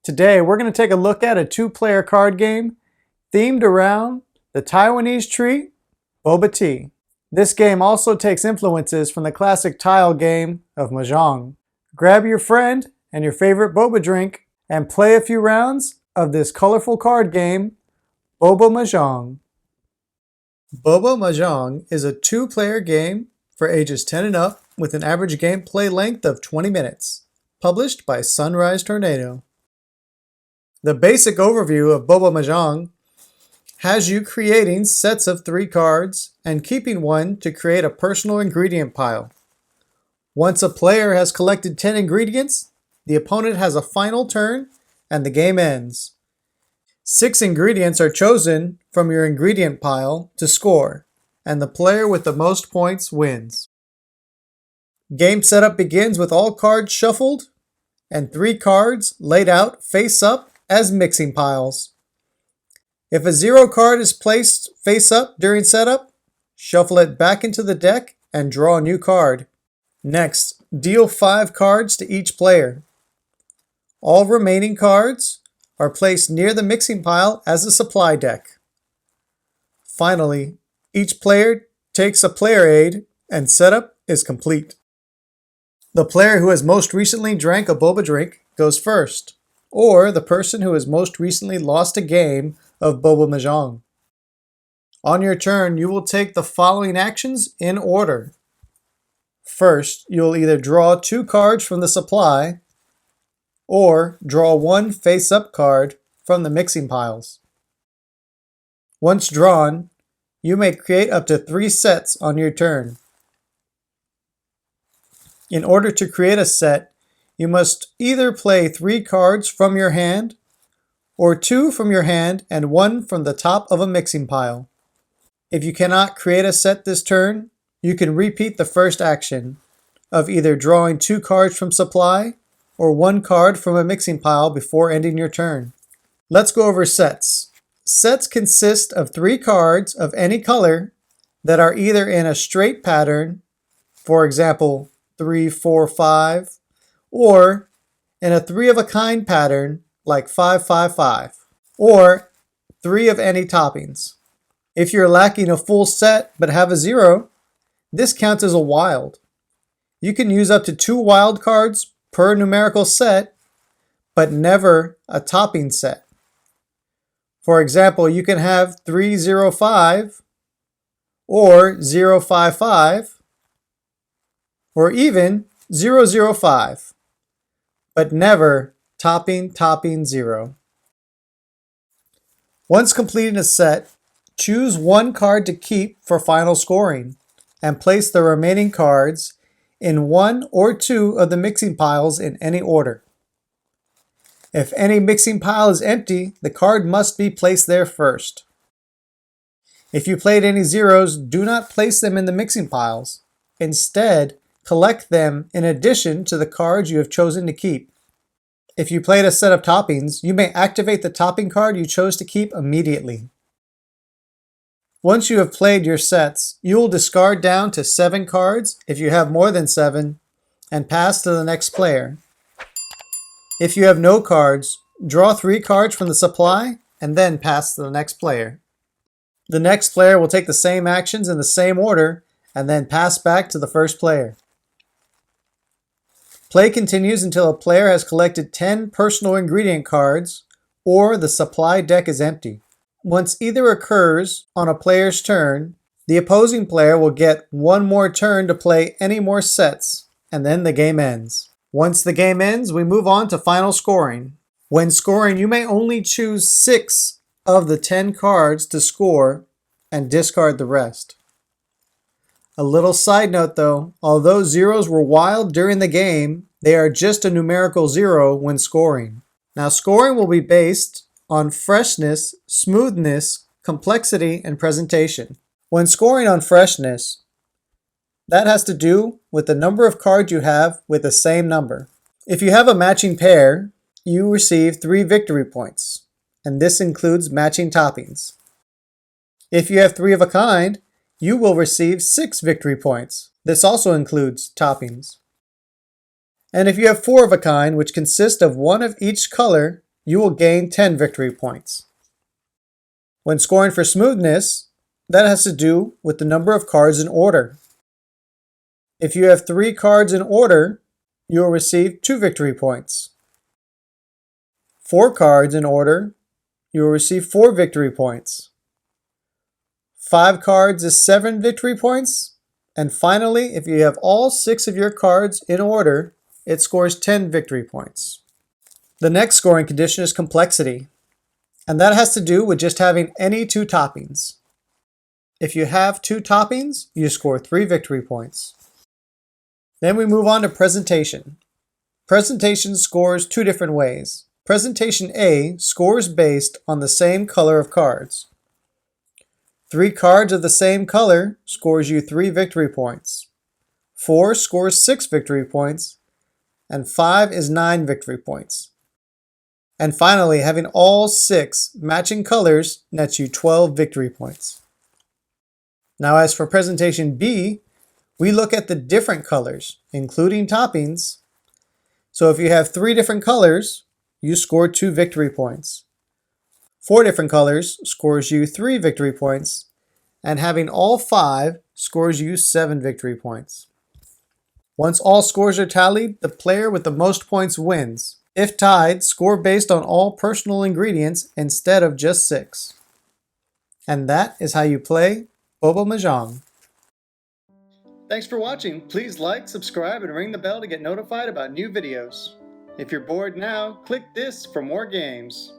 Today we're going to take a look at a two-player card game themed around the Taiwanese treat, Boba Tea. This game also takes influences from the classic tile game of Mahjong. Grab your friend and your favorite boba drink and play a few rounds of this colorful card game, Boba Mahjong. Boba Mahjong is a two-player game for ages 10 and up with an average gameplay length of 20 minutes, published by Sunrise Tornado. The basic overview of Boba Mahjong has you creating sets of 3 cards and keeping one to create a personal ingredient pile. Once a player has collected 10 ingredients, the opponent has a final turn and the game ends. 6 ingredients are chosen from your ingredient pile to score, and the player with the most points wins. Game setup begins with all cards shuffled and 3 cards laid out face up as mixing piles. If a 0 card is placed face up during setup, shuffle it back into the deck and draw a new card. Next, deal 5 cards to each player. All remaining cards are placed near the mixing pile as a supply deck. Finally, each player takes a player aid and setup is complete. The player who has most recently drank a boba drink goes first, or the person who has most recently lost a game of Boba Mahjong. On your turn, you will take the following actions in order. First, you will either draw 2 cards from the supply, or draw 1 face-up card from the mixing piles. Once drawn, you may create up to 3 sets on your turn. In order to create a set, you must either play 3 cards from your hand, or 2 from your hand and 1 from the top of a mixing pile. If you cannot create a set this turn, you can repeat the first action of either drawing 2 cards from supply or 1 card from a mixing pile before ending your turn. Let's go over sets. Sets consist of 3 cards of any color that are either in a straight pattern, for example 3, 4, 5, or in a 3 of a kind pattern like 5, 5, 5, or 3 of any toppings. If you're lacking a full set but have a 0, this counts as a wild. You can use up to 2 wild cards per numerical set, but never a topping set. For example, you can have 305 or 055 or even 005, but never topping 0. Once completing a set, choose 1 card to keep for final scoring and place the remaining cards in 1 or 2 of the mixing piles in any order. If any mixing pile is empty, the card must be placed there first. If you played any 0s, do not place them in the mixing piles. Instead, collect them in addition to the cards you have chosen to keep. If you played a set of toppings, you may activate the topping card you chose to keep immediately. Once you have played your sets, you will discard down to 7 cards if you have more than 7, and pass to the next player. If you have no cards, draw 3 cards from the supply and then pass to the next player. The next player will take the same actions in the same order and then pass back to the first player. Play continues until a player has collected 10 personal ingredient cards or the supply deck is empty. Once either occurs on a player's turn, the opposing player will get 1 more turn to play any more sets, and then the game ends. Once the game ends, we move on to final scoring. When scoring, you may only choose 6 of the 10 cards to score and discard the rest. A little side note though, although 0s were wild during the game, they are just a numerical 0 when scoring. Now scoring will be based on freshness, smoothness, complexity, and presentation. When scoring on freshness, that has to do with the number of cards you have with the same number. If you have a matching pair, you receive 3 victory points, and this includes matching toppings. If you have 3 of a kind, you will receive 6 victory points. This also includes toppings. And if you have 4 of a kind, which consist of 1 of each color, you will gain 10 victory points. When scoring for smoothness, that has to do with the number of cards in order. If you have 3 cards in order, you will receive 2 victory points. 4 cards in order, you will receive 4 victory points. 5 cards is 7 victory points. And finally, if you have all 6 of your cards in order, it scores 10 victory points. The next scoring condition is complexity, and that has to do with just having any 2 toppings. If you have 2 toppings, you score 3 victory points. Then we move on to presentation. Presentation scores 2 different ways. Presentation A scores based on the same color of cards. 3 cards of the same color scores you 3 victory points. 4 scores 6 victory points, and 5 is 9 victory points. And finally, having all 6 matching colors nets you 12 victory points. Now as for presentation B, we look at the different colors, including toppings. So if you have 3 different colors, you score 2 victory points. 4 different colors scores you 3 victory points, and having all 5 scores you 7 victory points. Once all scores are tallied, the player with the most points wins. If tied, score based on all personal ingredients instead of just 6. And that is how you play Boba Mahjong. Thanks for watching. Please like, subscribe, and ring the bell to get notified about new videos. If you're bored now, click this for more games.